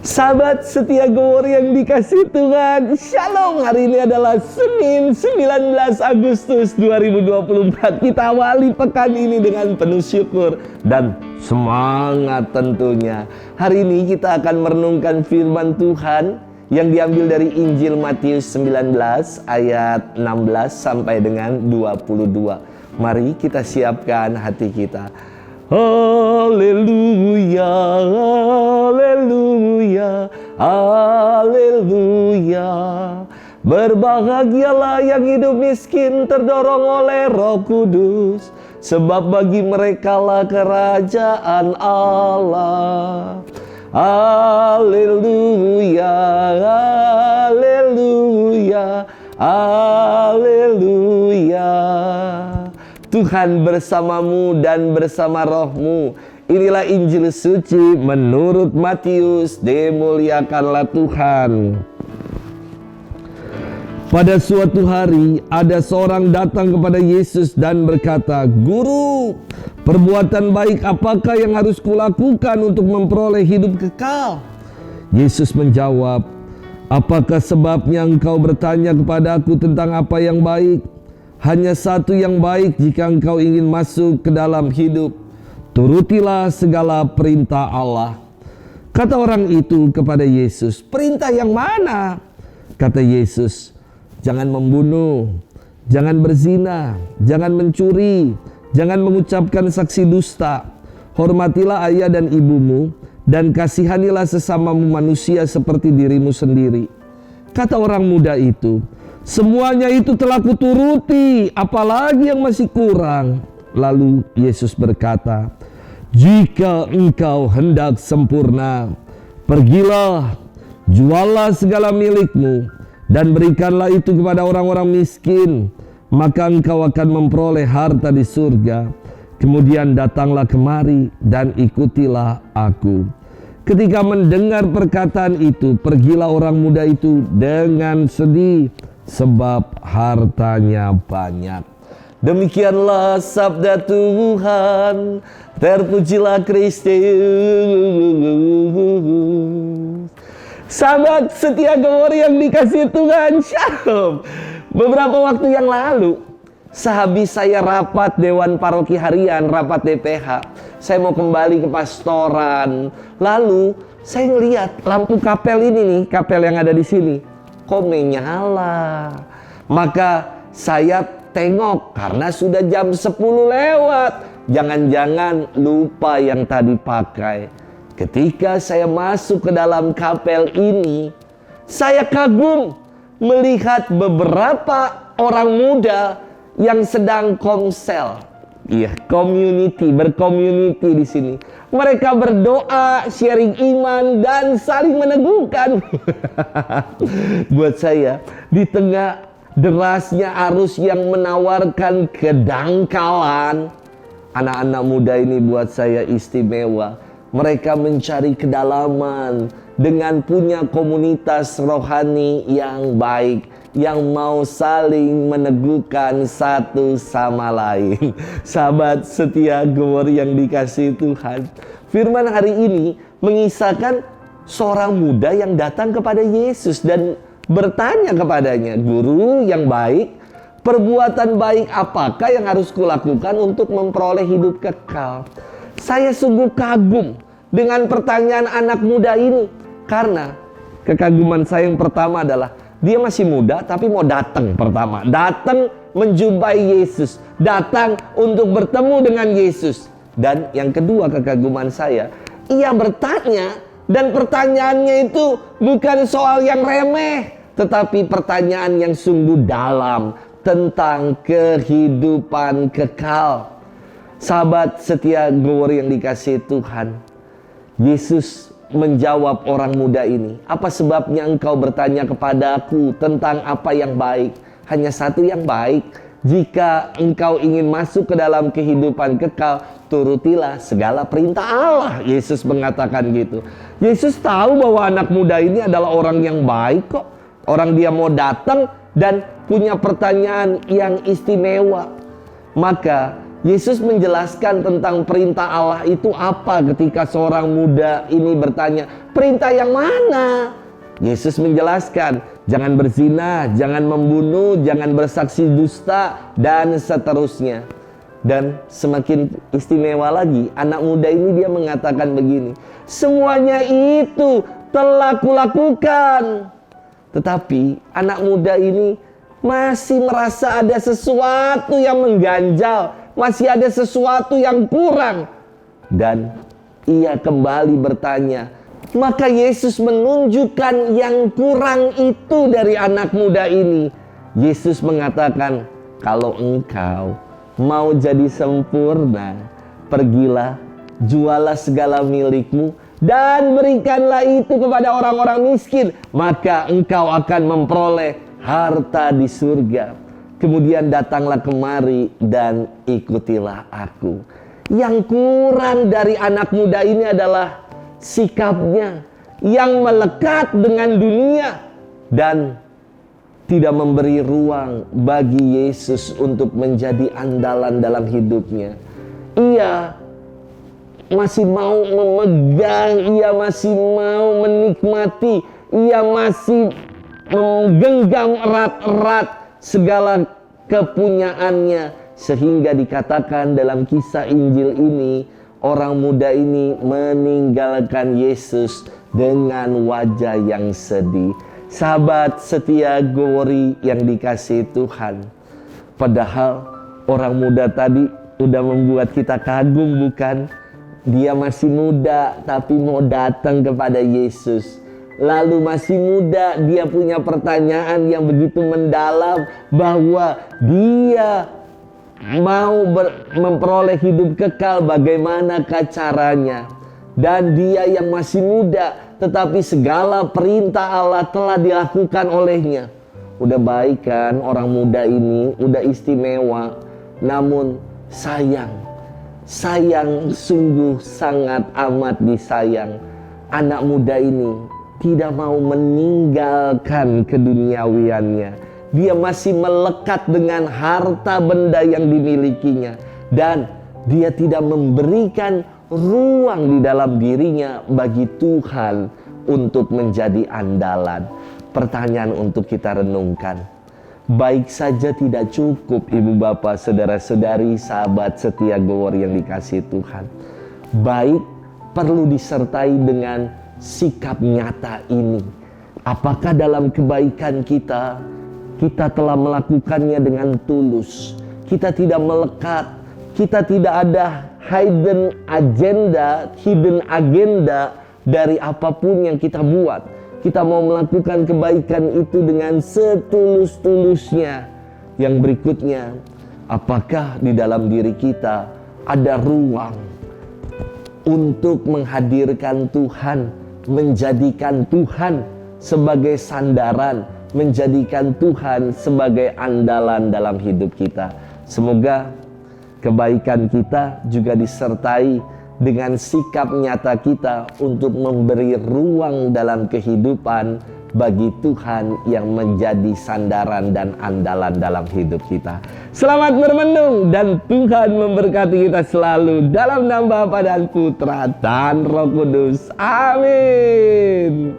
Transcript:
Sahabat setia Gowor yang dikasih Tuhan, Shalom. Hari ini adalah Senin 19 Agustus 2024. Kita awali pekan ini dengan penuh syukur dan semangat tentunya. Hari ini kita akan merenungkan firman Tuhan yang diambil dari Injil Matius 19 ayat 16 sampai dengan 22. Mari kita siapkan hati kita. Haleluya, haleluya, haleluya. Berbahagialah yang hidup miskin terdorong oleh Roh Kudus, sebab bagi merekalah kerajaan Allah. Haleluya, haleluya, haleluya. Tuhan bersamamu dan bersama rohmu. Inilah Injil suci menurut Matius. Dimuliakanlah Tuhan. Pada suatu hari ada seorang datang kepada Yesus dan berkata, "Guru, perbuatan baik apakah yang harus kulakukan untuk memperoleh hidup kekal?" Yesus menjawab, "Apakah sebabnya engkau bertanya kepadaku tentang apa yang baik? Hanya satu yang baik jika engkau ingin masuk ke dalam hidup. Turutilah segala perintah Allah." Kata orang itu kepada Yesus, "Perintah yang mana?" Kata Yesus, "Jangan membunuh, jangan berzina, jangan mencuri, jangan mengucapkan saksi dusta. Hormatilah ayah dan ibumu, dan kasihanilah sesamamu manusia seperti dirimu sendiri." Kata orang muda itu, "Semuanya itu telah kuturuti, apalagi yang masih kurang?" Lalu Yesus berkata, "Jika engkau hendak sempurna, pergilah, juallah segala milikmu, dan berikanlah itu kepada orang-orang miskin, maka engkau akan memperoleh harta di surga. Kemudian datanglah kemari dan ikutilah aku." Ketika mendengar perkataan itu, pergilah orang muda itu dengan sedih, sebab hartanya banyak. Demikianlah sabda Tuhan. Terpujilah Kristus. Sahabat setia Gowor yang dikasih Tuhan, Shalom. Beberapa waktu yang lalu, sehabis saya rapat Dewan Paroki Harian, rapat DPH, saya mau kembali ke pastoran. Lalu saya ngelihat lampu kapel ini nih, kapel yang ada di sini, kok menyala. Maka saya tengok karena sudah jam 10 lewat. Jangan-jangan lupa yang tadi pakai. Ketika saya masuk ke dalam kapel ini, saya kagum melihat beberapa orang muda yang sedang komsel. Iya, bercommunity di sini. Mereka berdoa, sharing iman, dan saling meneguhkan. Buat saya, di tengah derasnya arus yang menawarkan kedangkalan, anak-anak muda ini buat saya istimewa. Mereka mencari kedalaman dengan punya komunitas rohani yang baik, yang mau saling meneguhkan satu sama lain. Sahabat setia Gowor yang dikasih Tuhan, firman hari ini mengisahkan seorang muda yang datang kepada Yesus dan bertanya kepadanya, "Guru yang baik, perbuatan baik apakah yang harus kulakukan untuk memperoleh hidup kekal?" Saya sungguh kagum dengan pertanyaan anak muda ini, karena kekaguman saya yang pertama adalah dia masih muda tapi mau datang pertama. Datang menjumpai Yesus. Datang untuk bertemu dengan Yesus. Dan yang kedua kekaguman saya, ia bertanya, dan pertanyaannya itu bukan soal yang remeh, tetapi pertanyaan yang sungguh dalam tentang kehidupan kekal. Sahabat setia Gowor yang dikasih Tuhan, Yesus menjawab orang muda ini, "Apa sebabnya engkau bertanya kepadaku tentang apa yang baik? Hanya satu yang baik. Jika engkau ingin masuk ke dalam kehidupan kekal, turutilah segala perintah Allah." Yesus mengatakan gitu. Yesus tahu bahwa anak muda ini adalah orang yang baik kok. Orang dia mau datang dan punya pertanyaan yang istimewa. Maka Yesus menjelaskan tentang perintah Allah itu apa ketika seorang muda ini bertanya, perintah yang mana? Yesus menjelaskan, jangan berzina, jangan membunuh, jangan bersaksi dusta, dan seterusnya. Dan semakin istimewa lagi, anak muda ini dia mengatakan begini, semuanya itu telah kulakukan. Tetapi anak muda ini masih merasa ada sesuatu yang mengganjal, masih ada sesuatu yang kurang. Dan ia kembali bertanya. Maka Yesus menunjukkan yang kurang itu dari anak muda ini. Yesus mengatakan, kalau engkau mau jadi sempurna, pergilah, jualah segala milikmu, dan berikanlah itu kepada orang-orang miskin, maka engkau akan memperoleh harta di surga. Kemudian datanglah kemari dan ikutilah aku. Yang kurang dari anak muda ini adalah sikapnya yang melekat dengan dunia dan tidak memberi ruang bagi Yesus untuk menjadi andalan dalam hidupnya. Ia masih mau memegang, ia masih mau menikmati, ia masih menggenggam erat-erat segala kepunyaannya, sehingga dikatakan dalam kisah Injil ini, orang muda ini meninggalkan Yesus dengan wajah yang sedih. Sahabat setia Gowori yang dikasihi Tuhan, padahal orang muda tadi udah membuat kita kagum, bukan? Dia masih muda tapi mau datang kepada Yesus. Lalu masih muda, dia punya pertanyaan yang begitu mendalam bahwa dia mau memperoleh hidup kekal, bagaimanakah caranya? Dan dia yang masih muda, tetapi segala perintah Allah telah dilakukan olehnya. Udah baik kan orang muda ini, udah istimewa. Namun sayang sungguh sangat amat disayang. Anak muda ini tidak mau meninggalkan keduniawiannya. Dia masih melekat dengan harta benda yang dimilikinya. Dan dia tidak memberikan ruang di dalam dirinya bagi Tuhan untuk menjadi andalan. Pertanyaan untuk kita renungkan. Baik saja tidak cukup ibu bapak, saudara-saudari, sahabat setia Gowori yang dikasihi Tuhan. Baik perlu disertai dengan sikap nyata ini. Apakah dalam kebaikan kita telah melakukannya dengan tulus? Kita tidak melekat, kita tidak ada hidden agenda dari apapun yang kita buat. Kita mau melakukan kebaikan itu dengan setulus-tulusnya. Yang berikutnya, apakah di dalam diri kita ada ruang untuk menghadirkan Tuhan, menjadikan Tuhan sebagai sandaran, menjadikan Tuhan sebagai andalan dalam hidup kita. Semoga kebaikan kita juga disertai dengan sikap nyata kita untuk memberi ruang dalam kehidupan bagi Tuhan yang menjadi sandaran dan andalan dalam hidup kita. Selamat bermenung dan Tuhan memberkati kita selalu dalam nama Bapa dan Putra dan Roh Kudus. Amin.